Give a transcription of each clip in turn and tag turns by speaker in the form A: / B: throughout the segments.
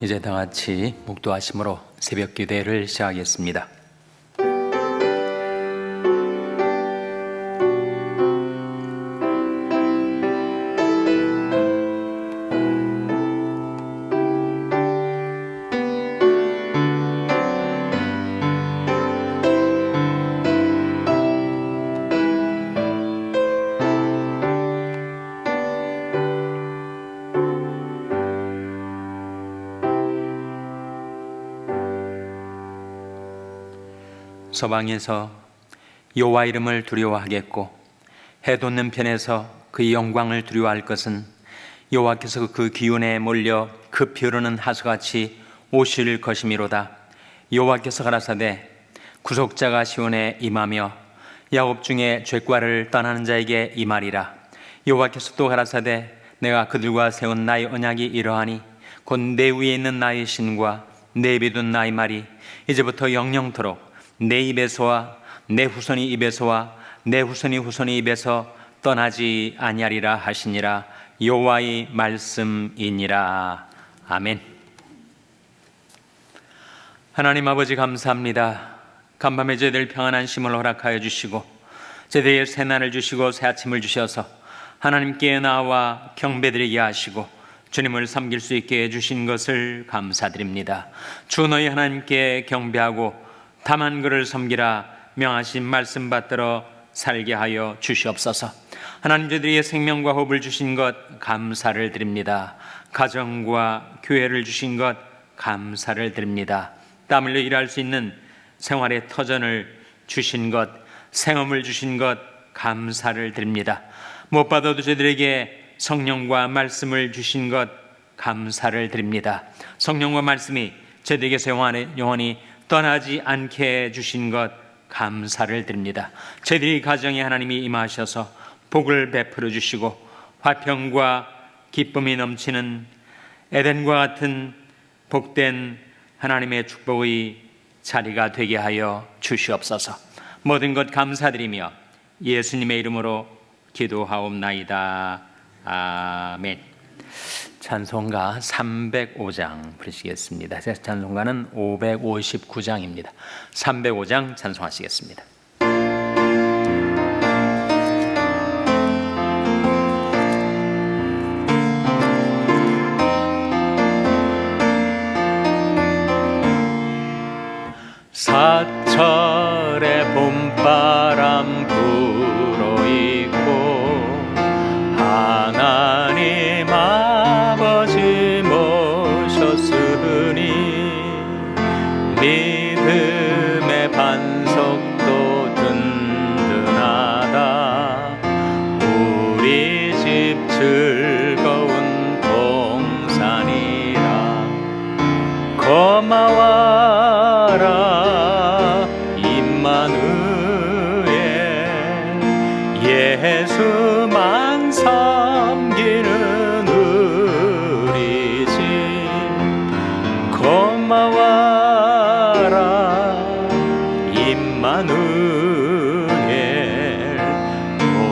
A: 이제 다 같이 묵도하심으로 새벽 기도회를 시작하겠습니다. 서방에서 여호와 이름을 두려워하겠고 해 돋는 편에서 그의 영광을 두려워할 것은 여호와께서 그 기운에 몰려 급히 흐르는 하수같이 오실 것이미로다. 여호와께서 가라사대 구속자가 시온에 임하며 야곱 중에 죄과를 떠나는 자에게 임하리라. 여호와께서 또 가라사대 내가 그들과 세운 나의 언약이 이러하니 곧 내 위에 있는 나의 신과 내 입에 둔 나의 말이 이제부터 영영토록 내 입에서와 내 후손의 입에서와 내 후손의 후손의 입에서 떠나지 아니하리라 하시니라. 여호와의 말씀이니라. 아멘. 하나님 아버지 감사합니다. 간밤에 저희들 평안한 쉼을 허락하여 주시고 저희들에게 새날을 주시고 새 아침을 주셔서 하나님께 나와 경배드리게 하시고 주님을 섬길 수 있게 해주신 것을 감사드립니다. 주 너희 하나님께 경배하고 다만 그를 섬기라 명하신 말씀 받들어 살게 하여 주시옵소서. 하나님 저희들에게 생명과 호흡을 주신 것 감사를 드립니다. 가정과 교회를 주신 것 감사를 드립니다. 땀 흘려 일할 수 있는 생활의 터전을 주신 것, 생업을 주신 것 감사를 드립니다. 무엇보다도 저희들에게 성령과 말씀을 주신 것 감사를 드립니다. 성령과 말씀이 저희들에게서 영원히 떠나지 않게 해주신 것 감사를 드립니다. 저희들이 가정에 하나님이 임하셔서 복을 베풀어 주시고 화평과 기쁨이 넘치는 에덴과 같은 복된 하나님의 축복의 자리가 되게 하여 주시옵소서. 모든 것 감사드리며 예수님의 이름으로 기도하옵나이다. 아멘. 찬송가 305장 부르시겠습니다. 찬송가는 559장입니다. 305장 찬송하시겠습니다. 사철의 봄바람 불어있고 하나님 아버지 모셨으니 믿음의 반석도 든든하다. 우리 집 즐거운 동산이라. 고마워라 임마누엘. 예수만 섬기는 우리 집. 고마워라 임마누엘.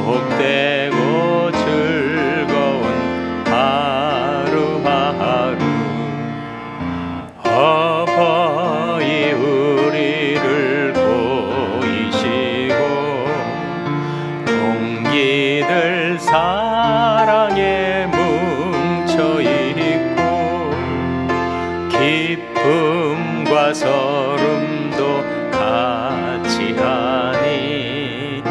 A: 복되고 즐거운 하루하루. 어버이 우리를 보이시고 동기들 사랑에 뭉쳐있고 기쁨과 서름도 같이 하니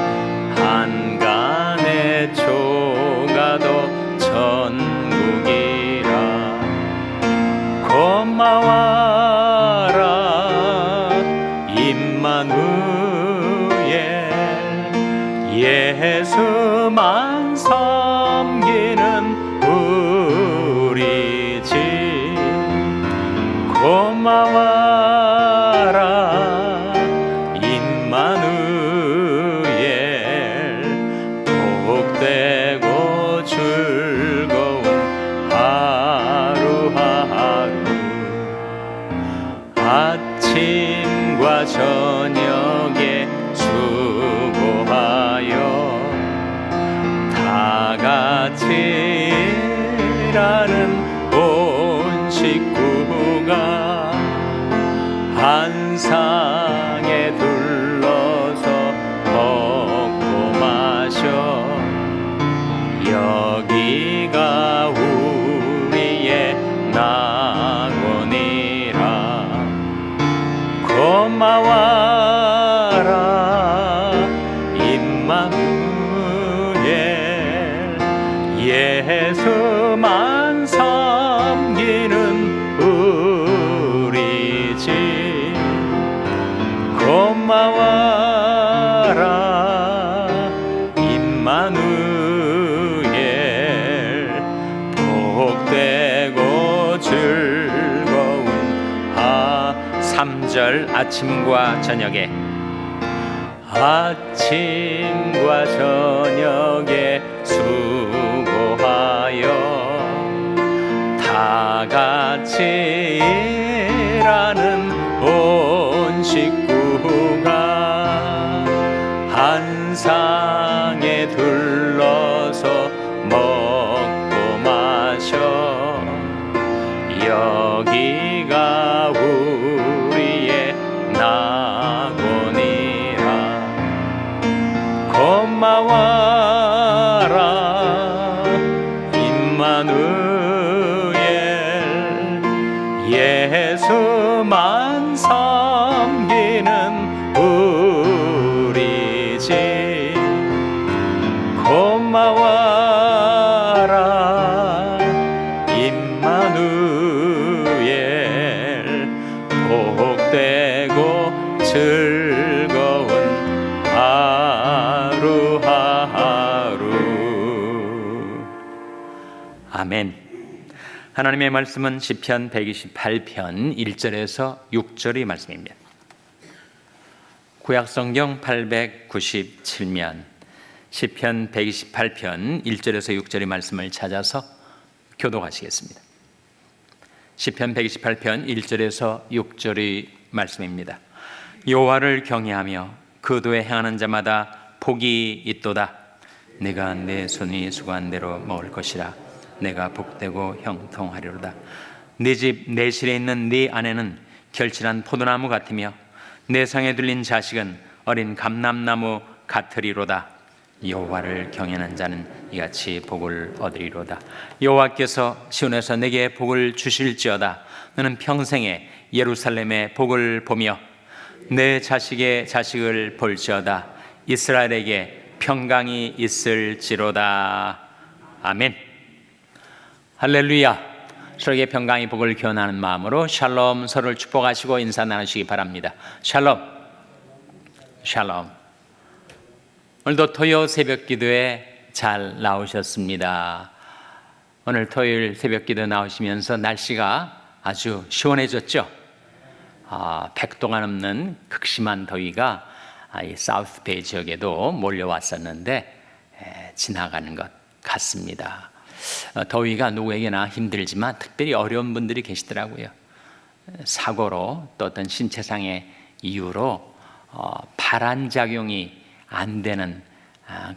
A: 한간의 초가도 천국이라. 고마워라 임마누엘. 예수만 섬기는 우리 집. 고마워라 임마누엘. 복되고 즐거운 하루하루. 아침과 저녁에 수고하여 다 같이 일하는 온 식구 상에 둘러서 먹고 마셔. 여기가 우리의 낙원이라. 고마워라 임마누엘. 예수만 섬기는 우리 집. 고마워라 임마누엘. 복되고 즐거운 3절 아침과 저녁에. 아침과 저녁에 수고하여 다 같이 일하는 온 식구가 한 상에 둘러서 먹고 마셔. 여기가 우리의 낙원이라. 고마워라 임마누엘. 예수만 섬기는 우리 집. 고마워라 임마누엘. 복되고 즐거운 하루하루. 아멘. 하나님의 말씀은 시편 128편 1절에서 6절의 말씀입니다. 구약성경 897면 시편 128편 1절에서 6절의 말씀을 찾아서 교독하시겠습니다. 시편 128편 1절에서 6절의 말씀입니다. 여호와를 경외하며 그 도에 행하는 자마다 복이 있도다. 내가 내 손이 수고한 대로 먹을 것이라. 내가 복되고 형통하리로다. 네 집 내실에 있는 네 아내는 결실한 포도나무 같으며 내 상에 둘린 자식은 어린 감람나무 같으리로다. 여호와를 경외하는 자는 이같이 복을 얻으리로다. 여호와께서 시온에서 내게 복을 주실지어다. 너는 평생에 예루살렘의 복을 보며 내 자식의 자식을 볼지어다. 이스라엘에게 평강이 있을지로다. 아멘. 할렐루야. 서로에게 평강의 복을 기원하는 마음으로 샬롬, 서로를 축복하시고 인사 나누시기 바랍니다. 샬롬. 샬롬. 오늘도 토요 새벽 기도에 잘 나오셨습니다. 오늘 토요일 새벽 기도 나오시면서 날씨가 아주 시원해졌죠. 100도가 넘는 극심한 더위가 이 사우스베이 지역에도 몰려왔었는데 지나가는 것 같습니다. 더위가 누구에게나 힘들지만 특별히 어려운 분들이 계시더라고요. 사고로 또 어떤 신체상의 이유로 발환작용이 안 되는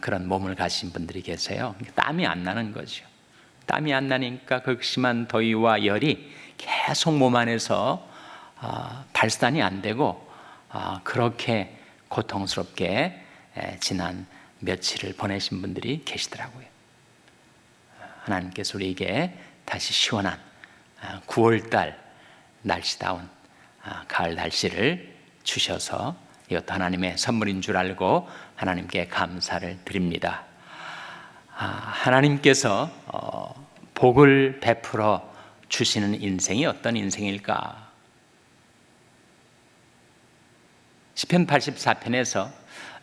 A: 그런 몸을 가진 분들이 계세요. 땀이 안 나는 거죠. 땀이 안 나니까 극심한 더위와 열이 계속 몸 안에서 발산이 안 되고 그렇게 고통스럽게 지난 며칠을 보내신 분들이 계시더라고요. 하나님께서 우리에게 다시 시원한 9월달 날씨다운 가을 날씨를 주셔서 이것도 하나님의 선물인 줄 알고 하나님께 감사를 드립니다. 하나님께서 복을 베풀어 주시는 인생이 어떤 인생일까? 시편 84편에서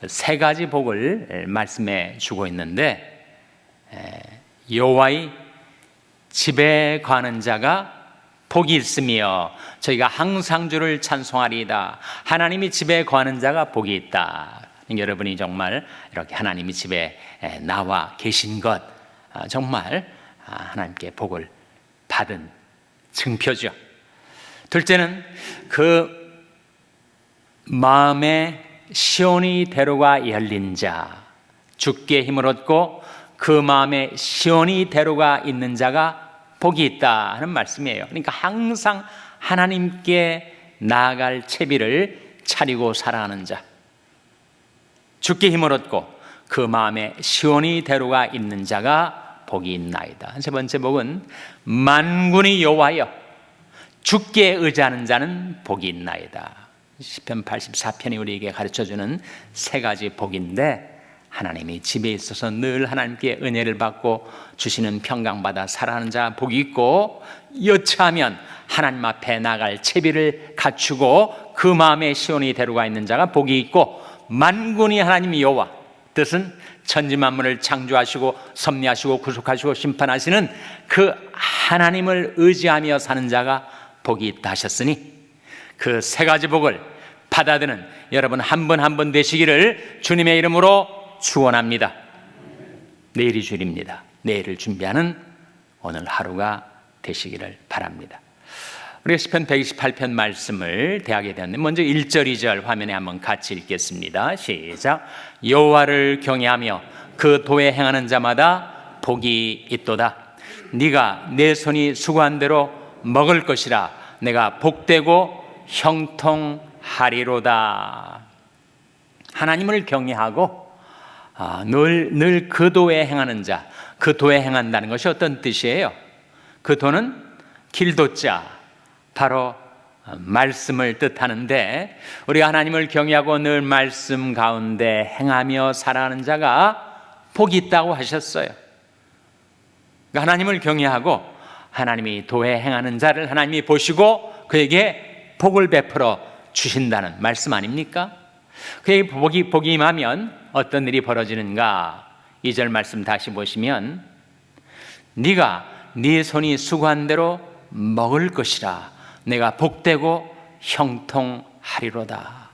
A: 세 가지 복을 말씀해 주고 있는데 여호와의 집에 가는 자가 복이 있으며 저희가 항상 주를 찬송하리이다. 하나님이 집에 거하는 자가 복이 있다. 여러분이 정말 이렇게 하나님이 집에 나와 계신 것 정말 하나님께 복을 받은 증표죠. 둘째는 그 마음에 시온의 대로가 열린 자, 주께 힘을 얻고 그 마음에 시온의 대로가 있는 자가 복이 있다 하는 말씀이에요. 그러니까 항상 하나님께 나아갈 채비를 차리고 살아가는 자, 주께 힘을 얻고 그 마음에 시온이 대로가 있는 자가 복이 있나이다. 세 번째 복은 만군의 여호와여 주께 의지하는 자는 복이 있나이다. 시편 84편이 우리에게 가르쳐주는 세 가지 복인데, 하나님이 집에 있어서 늘 하나님께 은혜를 받고 주시는 평강받아 살아가는 자 복이 있고, 여차하면 하나님 앞에 나갈 채비를 갖추고 그 마음에 시온이 대로가 있는 자가 복이 있고, 만군이 하나님 여호와, 뜻은 천지 만물을 창조하시고 섭리하시고 구속하시고 심판하시는 그 하나님을 의지하며 사는 자가 복이 있다 하셨으니, 그 세 가지 복을 받아드는 여러분 한 분 한 분 되시기를 주님의 이름으로 축원합니다. 내일이 주일입니다. 내일을 준비하는 오늘 하루가 되시기를 바랍니다. 우리가 시편 128편 말씀을 대하게 되었는데, 먼저 1절 2절 화면에 한번 같이 읽겠습니다. 시작. 여호와를 경외하며 그 도에 행하는 자마다 복이 있도다. 네가 내 손이 수고한 대로 먹을 것이라. 내가 복되고 형통하리로다. 하나님을 경외하고 늘 그 도에 행하는 자, 그 도에 행한다는 것이 어떤 뜻이에요? 그 도는 길도자, 바로 말씀을 뜻하는데, 우리가 하나님을 경외하고 늘 말씀 가운데 행하며 살아가는 자가 복이 있다고 하셨어요. 그러니까 하나님을 경외하고 하나님이 도에 행하는 자를 하나님이 보시고 그에게 복을 베풀어 주신다는 말씀 아닙니까? 그에게 복이 임하면 어떤 일이 벌어지는가? 2절 말씀 다시 보시면, 네가 네 손이 수고한 대로 먹을 것이라. 내가 복되고 형통하리로다.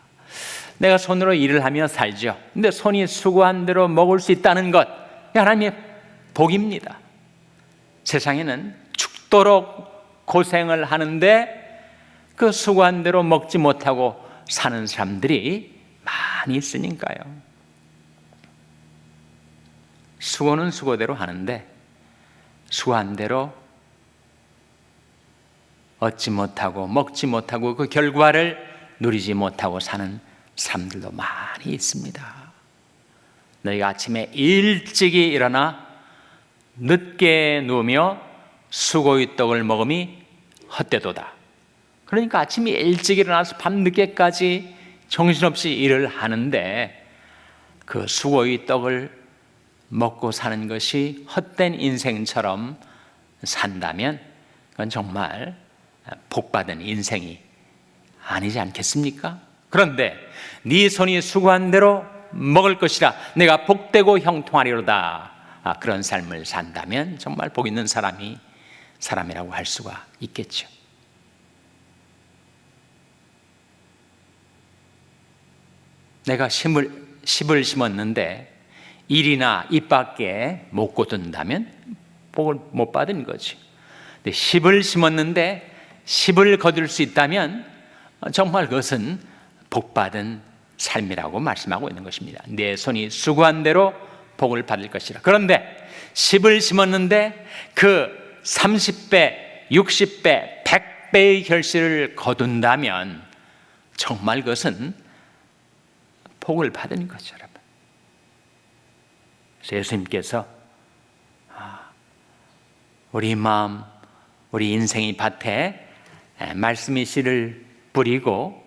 A: 내가 손으로 일을 하며 살죠. 근데 손이 수고한 대로 먹을 수 있다는 것, 하나님의 복입니다. 세상에는 죽도록 고생을 하는데 그 수고한 대로 먹지 못하고 사는 사람들이 많이 있으니까요. 수고는 수고대로 하는데 수고한 대로 얻지 못하고 먹지 못하고 그 결과를 누리지 못하고 사는 사람들도 많이 있습니다. 너희가 아침에 일찍이 일어나 늦게 누우며 수고의 떡을 먹음이 헛되도다. 그러니까 아침에 일찍 일어나서 밤늦게까지 정신없이 일을 하는데 그 수고의 떡을 먹고 사는 것이 헛된 인생처럼 산다면 그건 정말 복받은 인생이 아니지 않겠습니까? 그런데 네 손이 수고한 대로 먹을 것이라. 내가 복되고 형통하리로다. 그런 삶을 산다면 정말 복 있는 사람이라고 할 수가 있겠죠. 내가 십을 심었는데 일이나 입 밖에 못 거둔다면 복을 못 받은 거죠. 근데 십을 심었는데 십을 거둘 수 있다면 정말 그것은 복받은 삶이라고 말씀하고 있는 것입니다. 내 손이 수고한 대로 복을 받을 것이라. 그런데 십을 심었는데 그 30배, 60배, 100배의 결실을 거둔다면 정말 그것은 복을 받은 거죠, 여러분. 그래서 예수님께서 우리 마음, 우리 인생의 밭에 말씀의 씨를 뿌리고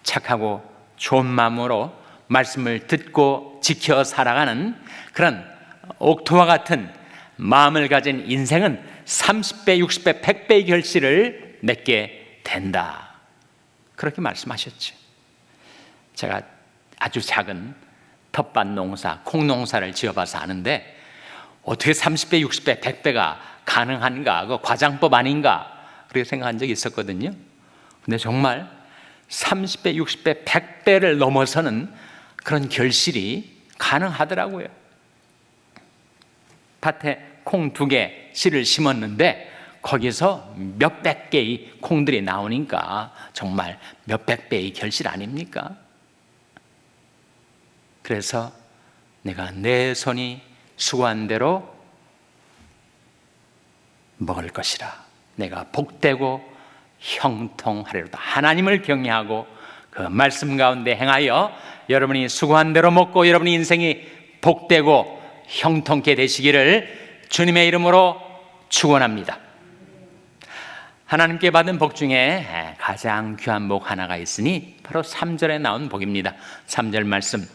A: 착하고 좋은 마음으로 말씀을 듣고 지켜 살아가는 그런 옥토와 같은 마음을 가진 인생은 30배, 60배, 100배의 결실을 맺게 된다. 그렇게 말씀하셨죠. 제가 아주 작은 텃밭 농사, 콩 농사를 지어봐서 아는데 어떻게 30배, 60배, 100배가 가능한가? 그 과장법 아닌가? 그렇게 생각한 적이 있었거든요. 근데 정말 30배, 60배, 100배를 넘어서는 그런 결실이 가능하더라고요. 밭에 콩 2개 씨를 심었는데 거기서 몇백 개의 콩들이 나오니까 정말 몇백 배의 결실 아닙니까? 그래서 내가 내 손이 수고한 대로 먹을 것이라. 내가 복되고 형통하리로다. 하나님을 경외하고 그 말씀 가운데 행하여 여러분이 수고한 대로 먹고 여러분의 인생이 복되고 형통케 되시기를 주님의 이름으로 축원합니다. 하나님께 받은 복 중에 가장 귀한 복 하나가 있으니 바로 3절에 나온 복입니다. 3절 말씀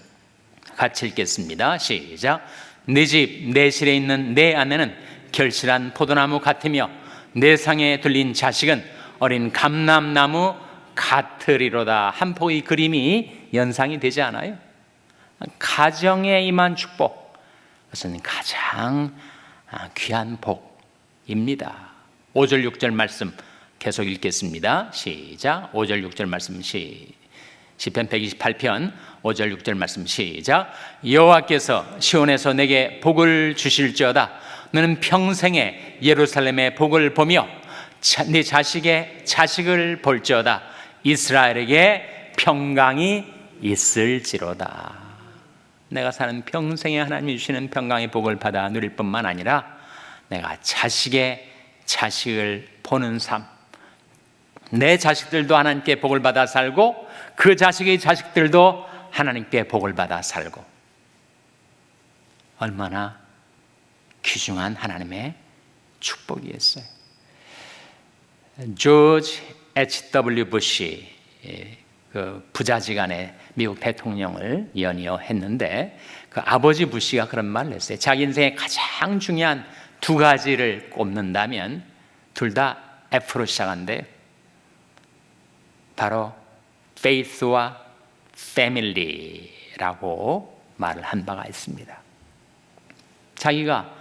A: 같이 읽겠습니다. 시작. 내 집, 내 실에 있는 내 아내는 결실한 포도나무 같으며 내 상에 들린 자식은 어린 감람나무 같으리로다. 한 폭의 그림이 연상이 되지 않아요? 가정에 임한 축복, 그것은 가장 귀한 복입니다. 5절 6절 말씀 계속 읽겠습니다. 시작. 5절 6절 말씀 시편 128편 5절 6절 말씀 시작. 여호와께서 시온에서 내게 복을 주실지어다. 너는 평생에 예루살렘의 복을 보며 네 자식의 자식을 볼지어다. 이스라엘에게 평강이 있을지로다. 내가 사는 평생에 하나님이 주시는 평강의 복을 받아 누릴 뿐만 아니라 내가 자식의 자식을 보는 삶, 내 자식들도 하나님께 복을 받아 살고 그 자식의 자식들도 하나님께 복을 받아 살고, 얼마나 귀중한 하나님의 축복이었어요. 조지 H.W. 부시, 그 부자지간의 미국 대통령을 연이어 했는데 그 아버지 부시가 그런 말을 했어요. 자기 인생의 가장 중요한 두 가지를 꼽는다면 둘 다 F로 시작한데 바로 faith와 family라고 말을 한 바가 있습니다. 자기가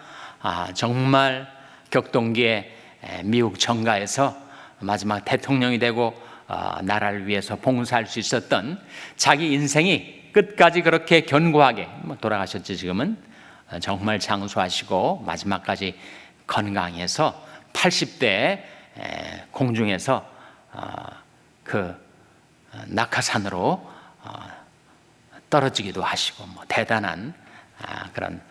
A: 정말 격동기에 미국 정가에서 마지막 대통령이 되고 나라를 위해서 봉사할 수 있었던 자기 인생이 끝까지 그렇게 견고하게, 돌아가셨지 지금은, 정말 장수하시고 마지막까지 건강해서 80대 공중에서 그 낙하산으로 떨어지기도 하시고 대단한 그런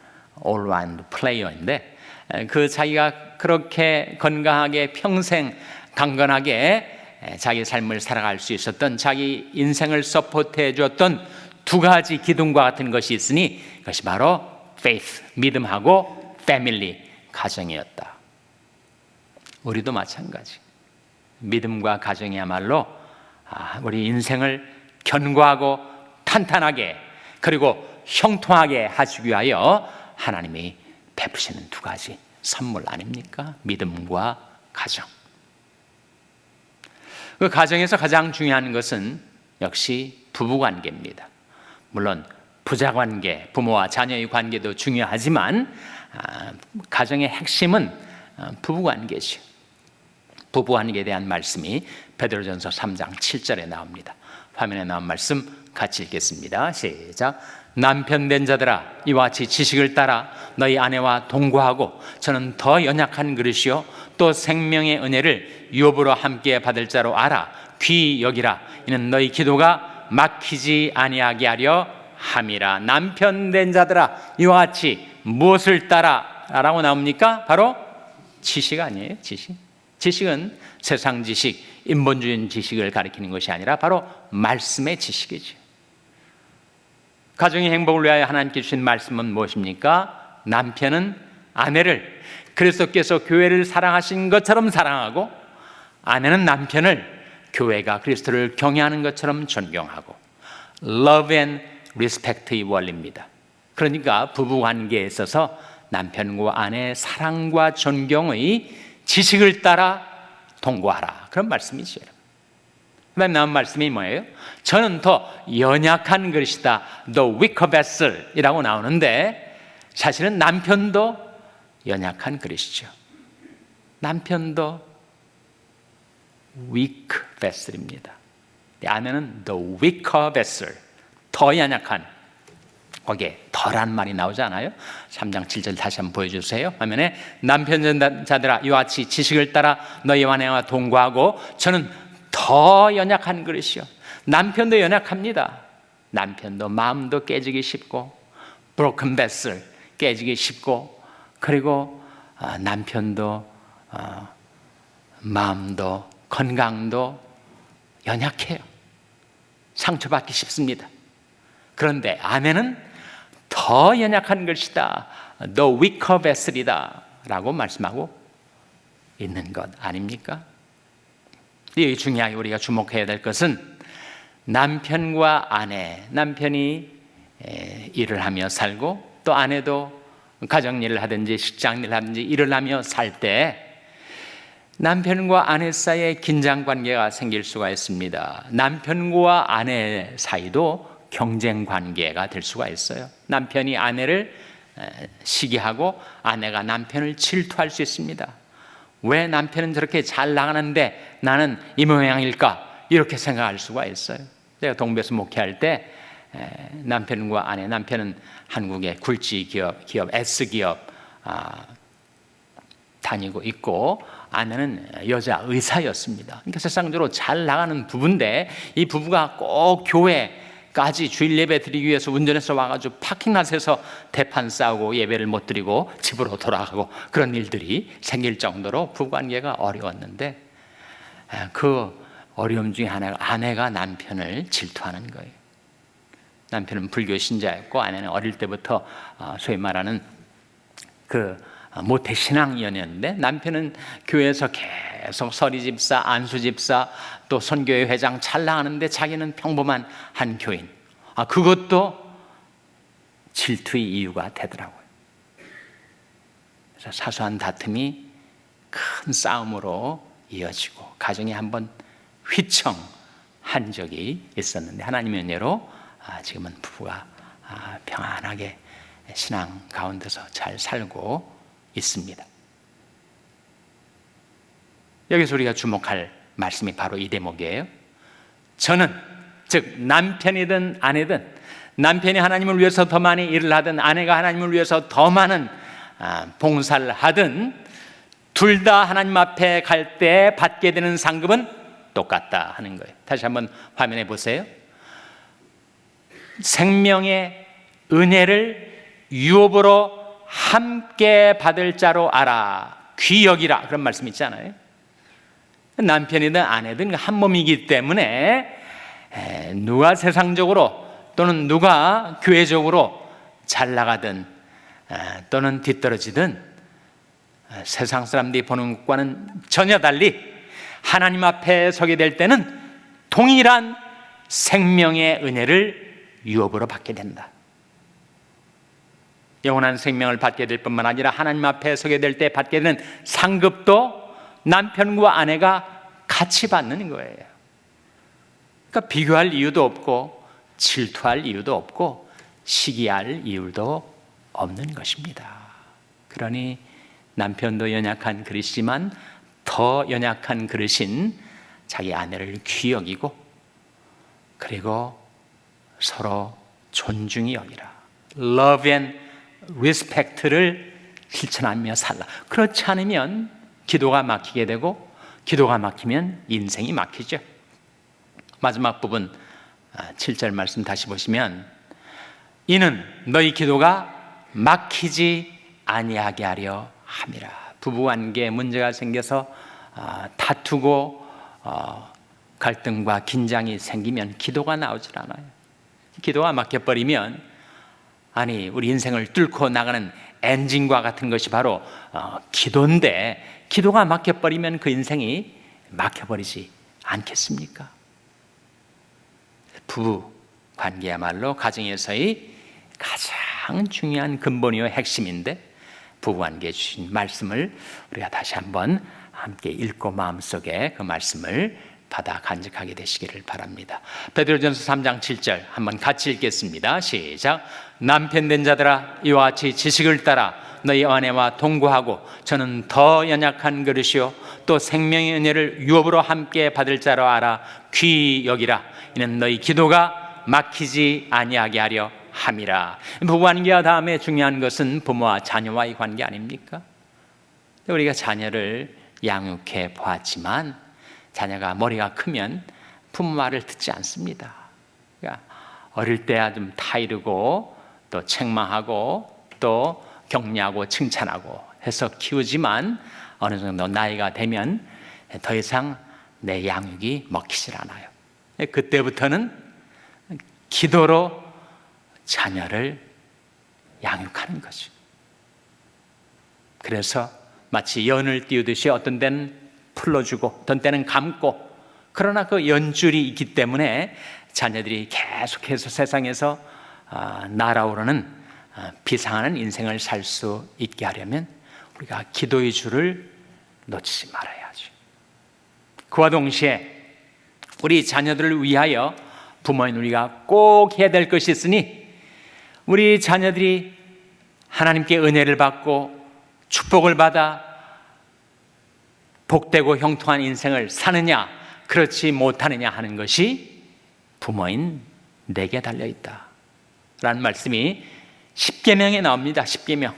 A: 올라운드 플레이어인데, 그 자기가 그렇게 건강하게 평생 강건하게 자기 삶을 살아갈 수 있었던, 자기 인생을 서포트해 주었던 두 가지 기둥과 같은 것이 있으니 그것이 바로 faith, 믿음하고 family, 가정이었다. 우리도 마찬가지. 믿음과 가정이야말로 우리 인생을 견고하고 탄탄하게 그리고 형통하게 하시기 위하여 하나님이 베푸시는 두 가지 선물 아닙니까? 믿음과 가정. 그 가정에서 가장 중요한 것은 역시 부부관계입니다. 물론 부자관계, 부모와 자녀의 관계도 중요하지만 가정의 핵심은 부부관계죠. 부부관계에 대한 말씀이 베드로전서 3장 7절에 나옵니다. 화면에 나온 말씀 같이 읽겠습니다. 시작. 남편 된 자들아, 이와 같이 지식을 따라 너희 아내와 동거하고 저는 더 연약한 그릇이요 또 생명의 은혜를 유업으로 함께 받을 자로 알아 귀히 여기라. 이는 너희 기도가 막히지 아니하게 하려 함이라. 남편 된 자들아, 이와 같이 무엇을 따라 라고 나옵니까? 바로 지식 아니에요? 지식은 세상 지식, 인본주의 지식을 가리키는 것이 아니라 바로 말씀의 지식이죠. 가정의 행복을 위하여 하나님께 주신 말씀은 무엇입니까? 남편은 아내를 그리스도께서 교회를 사랑하신 것처럼 사랑하고, 아내는 남편을 교회가 그리스도를 경외하는 것처럼 존경하고, love and respect의 원리입니다. 그러니까 부부관계에 있어서 남편과 아내의 사랑과 존경의 지식을 따라 동거하라, 그런 말씀이죠. 그다음에 나온 말씀이 뭐예요? 저는 더 연약한 그릇이다, the weaker vessel이라고 나오는데 사실은 남편도 연약한 그릇이죠. 남편도 weak vessel입니다. 아내는 the weaker vessel, 더 연약한, 거기에 더란 말이 나오지 않아요? 3장 7절 다시 한번 보여주세요. 화면에 남편 자들아, 이와 같이 지식을 따라 너희 아내와 동거하고 저는 더 연약한 그릇이요. 남편도 연약합니다. 남편도 마음도 깨지기 쉽고, broken vessel, 깨지기 쉽고, 그리고 남편도 마음도 건강도 연약해요. 상처받기 쉽습니다. 그런데 아내는 더 연약한 것이다. The weaker vessel이다 라고 말씀하고 있는 것 아닙니까? 여기 중요하게 우리가 주목해야 될 것은 남편과 아내, 남편이 일을 하며 살고 또 아내도 가정일을 하든지 직장일을 하든지 일을 하며 살 때 남편과 아내 사이에 긴장관계가 생길 수가 있습니다. 남편과 아내 사이도 경쟁관계가 될 수가 있어요. 남편이 아내를 시기하고 아내가 남편을 질투할 수 있습니다. 왜 남편은 저렇게 잘 나가는데 나는 이 모양일까? 이렇게 생각할 수가 있어요. 제가 동부에서 목회할 때 남편과 아내, 남편은 한국의 굴지 기업 S기업 다니고 있고 아내는 여자 의사였습니다. 그러니까 세상적으로 잘 나가는 부부인데 이 부부가 꼭 교회까지 주일 예배 드리기 위해서 운전해서 와가지고 파킹랏에서 대판 싸우고 예배를 못 드리고 집으로 돌아가고 그런 일들이 생길 정도로 부부관계가 어려웠는데 그 어려움 중에 하나가 아내가 남편을 질투하는 거예요. 남편은 불교 신자였고 아내는 어릴 때부터 소위 말하는 그 모태 신앙이었는데 남편은 교회에서 계속 서리집사, 안수집사, 또 선교회 회장 잘 나가는데 자기는 평범한 한 교인. 그것도 질투의 이유가 되더라고요. 그래서 사소한 다툼이 큰 싸움으로 이어지고 가정이 한번 휘청한 적이 있었는데 하나님의 은혜로 지금은 부부가 평안하게 신앙 가운데서 잘 살고 있습니다. 여기서 우리가 주목할 말씀이 바로 이 대목이에요. 저는 즉 남편이든 아내든 남편이 하나님을 위해서 더 많이 일을 하든 아내가 하나님을 위해서 더 많은 봉사를 하든 둘 다 하나님 앞에 갈 때 받게 되는 상급은 똑같다 하는 거예요. 다시 한번 화면에 보세요. 생명의 은혜를 유업으로 함께 받을 자로 알아 귀히 여기라 그런 말씀 있잖아요. 남편이든 아내든 한 몸이기 때문에 누가 세상적으로 또는 누가 교회적으로 잘 나가든 또는 뒤떨어지든 세상 사람들이 보는 것과는 전혀 달리 하나님 앞에 서게 될 때는 동일한 생명의 은혜를 유업으로 받게 된다. 영원한 생명을 받게 될 뿐만 아니라 하나님 앞에 서게 될 때 받게 되는 상급도 남편과 아내가 같이 받는 거예요. 그러니까 비교할 이유도 없고 질투할 이유도 없고 시기할 이유도 없는 것입니다. 그러니 남편도 연약한 그릇이지만 더 연약한 그릇인 자기 아내를 귀히 여기고 그리고 서로 존중히 여기라. Love and respect를 실천하며 살라. 그렇지 않으면 기도가 막히게 되고 기도가 막히면 인생이 막히죠. 마지막 부분 7절 말씀 다시 보시면 이는 너희 기도가 막히지 아니하게 하려 함이라. 부부관계에 문제가 생겨서 다투고 갈등과 긴장이 생기면 기도가 나오질 않아요. 기도가 막혀버리면 우리 인생을 뚫고 나가는 엔진과 같은 것이 바로 기도인데 기도가 막혀버리면 그 인생이 막혀버리지 않겠습니까? 부부 관계야말로 가정에서의 가장 중요한 근본이요 핵심인데 부부관계에 주신 말씀을 우리가 다시 한번 함께 읽고 마음속에 그 말씀을 받아 간직하게 되시기를 바랍니다. 베드로전서 3장 7절 한번 같이 읽겠습니다. 시작. 남편 된 자들아 이와 같이 지식을 따라 너희 아내와 동거하고 저는 더 연약한 그릇이요 또 생명의 은혜를 유업으로 함께 받을 자로 알아 귀히 여기라. 이는 너희 기도가 막히지 아니하게 하려 함이라. 부부관계와 다음에 중요한 것은 부모와 자녀와의 관계 아닙니까? 우리가 자녀를 양육해 보았지만 자녀가 머리가 크면 부모 말을 듣지 않습니다. 그러니까 어릴 때야 좀 타이르고 또 책망하고 또 격려하고 칭찬하고 해서 키우지만 어느 정도 나이가 되면 더 이상 내 양육이 먹히질 않아요. 그때부터는 기도로 자녀를 양육하는 거죠. 그래서 마치 연을 띄우듯이 어떤 때는 풀어주고 어떤 때는 감고, 그러나 그 연줄이 있기 때문에 자녀들이 계속해서 세상에서 날아오르는 비상하는 인생을 살 수 있게 하려면 우리가 기도의 줄을 놓치지 말아야죠. 그와 동시에 우리 자녀들을 위하여 부모인 우리가 꼭 해야 될 것이 있으니, 우리 자녀들이 하나님께 은혜를 받고 축복을 받아 복되고 형통한 인생을 사느냐 그렇지 못하느냐 하는 것이 부모인 내게 달려있다 라는 말씀이 십계명에 나옵니다. 십계명,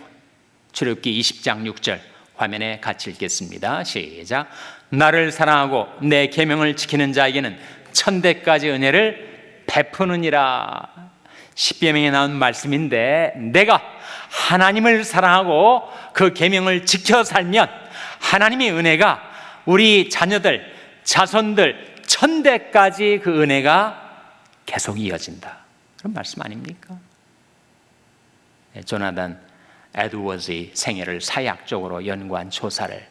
A: 출애굽기 20장 6절 화면에 같이 읽겠습니다. 시작. 나를 사랑하고 내 계명을 지키는 자에게는 천대까지 은혜를 베푸느니라. 십계명에 나온 말씀인데, 내가 하나님을 사랑하고 그 계명을 지켜 살면 하나님의 은혜가 우리 자녀들, 자손들 천대까지 그 은혜가 계속 이어진다, 그런 말씀 아닙니까? 조나단 에드워즈의 생애를 사약적으로 연구한 조사를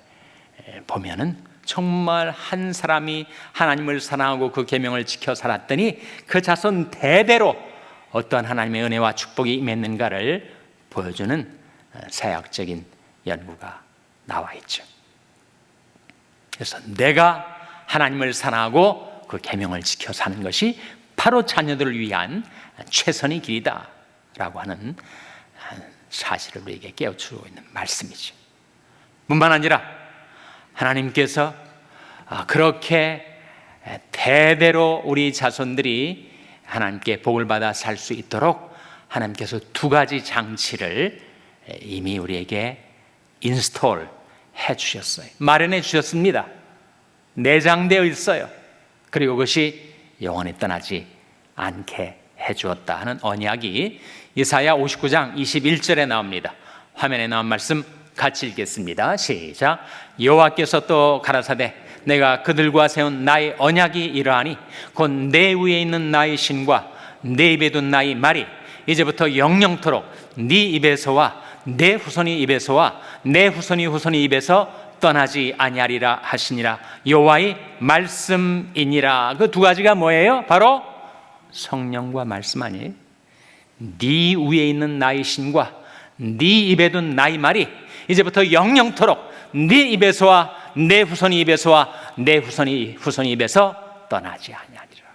A: 보면은 정말 한 사람이 하나님을 사랑하고 그 계명을 지켜 살았더니 그 자손 대대로 어떠한 하나님의 은혜와 축복이 임했는가를 보여주는 사약적인 연구가 나와 있죠. 그래서 내가 하나님을 사랑하고 그 계명을 지켜 사는 것이 바로 자녀들을 위한 최선의 길이다 라고 하는 사실을 우리에게 깨우치고 있는 말씀이죠. 뿐만 아니라 하나님께서 그렇게 대대로 우리 자손들이 하나님께 복을 받아 살 수 있도록 하나님께서 두 가지 장치를 이미 우리에게 인스톨 해 주셨어요. 마련해 주셨습니다. 내장되어 있어요. 그리고 그것이 영원히 떠나지 않게 해 주었다 하는 언약이 이사야 59장 21절에 나옵니다. 화면에 나온 말씀 같이 읽겠습니다. 시작. 여호와께서 또 가라사대 내가 그들과 세운 나의 언약이 이러하니 곧 내 위에 있는 나의 신과 내 입에 둔 나의 말이 이제부터 영영토록 네 입에서와 내 후손의 입에서와 내 후손의 후손의 입에서 떠나지 아니하리라 하시니라. 여호와의 말씀이니라. 그 두 가지가 뭐예요? 바로 성령과 말씀 아니에요? 네 위에 있는 나의 신과 네 입에 둔 나의 말이 이제부터 영영토록 네 입에서와 내 후손의 입에서와 내 후손의 입에서 떠나지 아니하리라.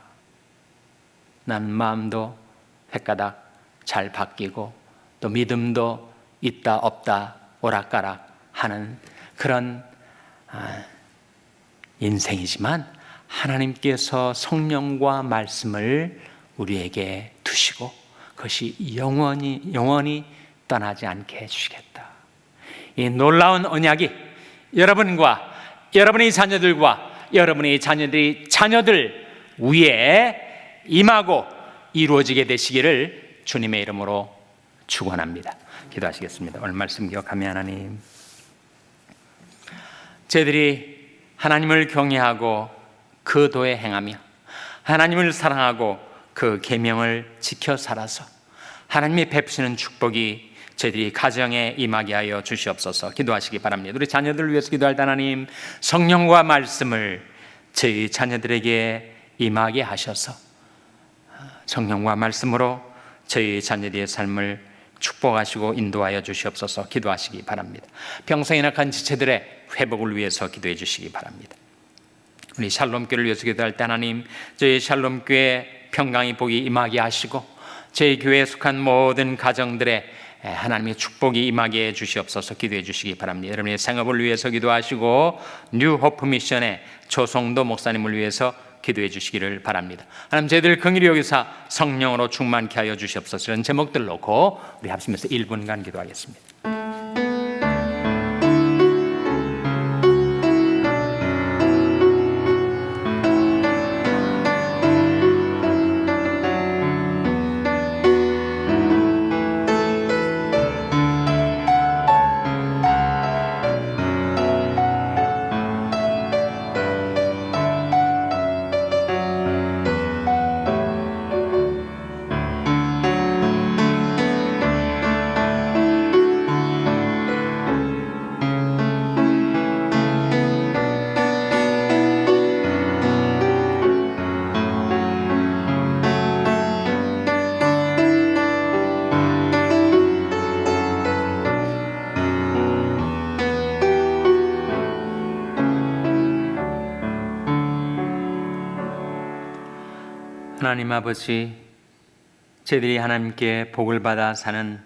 A: 난 마음도 횟가닥 잘 바뀌고 또 믿음도 있다 없다 오락가락 하는 그런 인생이지만, 하나님께서 성령과 말씀을 우리에게 두시고 그것이 영원히 떠나지 않게 해주시겠다. 이 놀라운 언약이 여러분과 여러분의 자녀들과 여러분의 자녀들 위에 임하고 이루어지게 되시기를 주님의 이름으로 축원합니다. 기도하시겠습니다. 오늘 말씀 기억하며 하나님, 저희들이 하나님을 경외하고 그 도에 행하며 하나님을 사랑하고 그 계명을 지켜 살아서 하나님이 베푸시는 축복이 저희들이 가정에 임하게 하여 주시옵소서. 기도하시기 바랍니다. 우리 자녀들을 위해서 기도할 때 하나님, 성령과 말씀을 저희 자녀들에게 임하게 하셔서 성령과 말씀으로 저희 자녀들의 삶을 축복하시고 인도하여 주시옵소서. 기도하시기 바랍니다. 평생에 낙한 지체들의 회복을 위해서 기도해 주시기 바랍니다. 우리 샬롬교회를 위해서 기도할 때 하나님, 저희 샬롬교회 평강의 복이 임하게 하시고 저희 교회에 속한 모든 가정들의 하나님의 축복이 임하게 해 주시옵소서. 기도해 주시기 바랍니다. 여러분의 생업을 위해서 기도하시고 뉴 호프 미션의 조성도 목사님을 위해서 기도해 주시기를 바랍니다. 하나님, 저희들 긍휼히 여기사 성령으로 충만케 하여 주시옵소서. 이런 제목들 놓고 우리 합심해서 1분간 기도하겠습니다. 하나님 아버지, 저희들이 하나님께 복을 받아 사는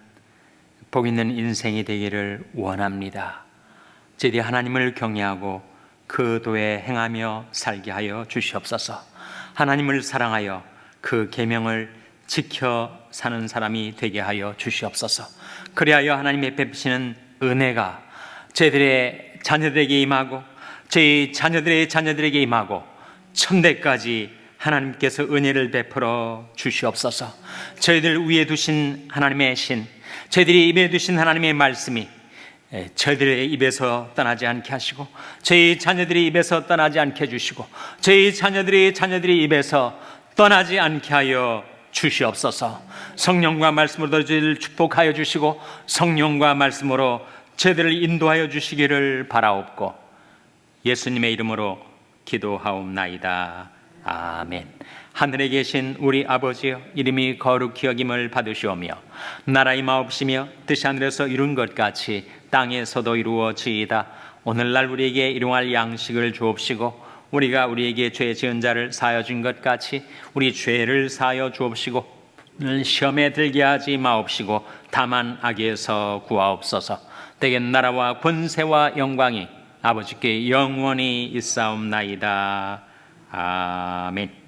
A: 복 있는 인생이 되기를 원합니다. 저희들이 하나님을 경외하고 그 도에 행하며 살게 하여 주시옵소서. 하나님을 사랑하여 그 계명을 지켜 사는 사람이 되게 하여 주시옵소서. 그리하여 하나님의 베푸시는 은혜가 저희들의 자녀들에게 임하고 저희 자녀들의 자녀들에게 임하고 천대까지 하나님께서 은혜를 베풀어 주시옵소서. 저희들 위에 두신 하나님의 신, 저희들이 입에 두신 하나님의 말씀이 저희들의 입에서 떠나지 않게 하시고 저희 자녀들의 입에서 떠나지 않게 해주시고 저희 자녀들의 입에서 떠나지 않게 하여 주시옵소서. 성령과 말씀으로 저희를 축복하여 주시고 성령과 말씀으로 저희들을 인도하여 주시기를 바라옵고 예수님의 이름으로 기도하옵나이다. 아멘. 하늘에 계신 우리 아버지여, 이름이 거룩히 여김을 받으시오며 나라의 마옵시며 뜻이 하늘에서 이룬 것 같이 땅에서도 이루어지이다. 오늘날 우리에게 일용할 양식을 주옵시고 우리가 우리에게 죄 지은 자를 사하여 준 것 같이 우리 죄를 사하여 주옵시고 시험에 들게 하지 마옵시고 다만 악에서 구하옵소서. 대개 나라와 권세와 영광이 아버지께 영원히 있사옵나이다. 아멘.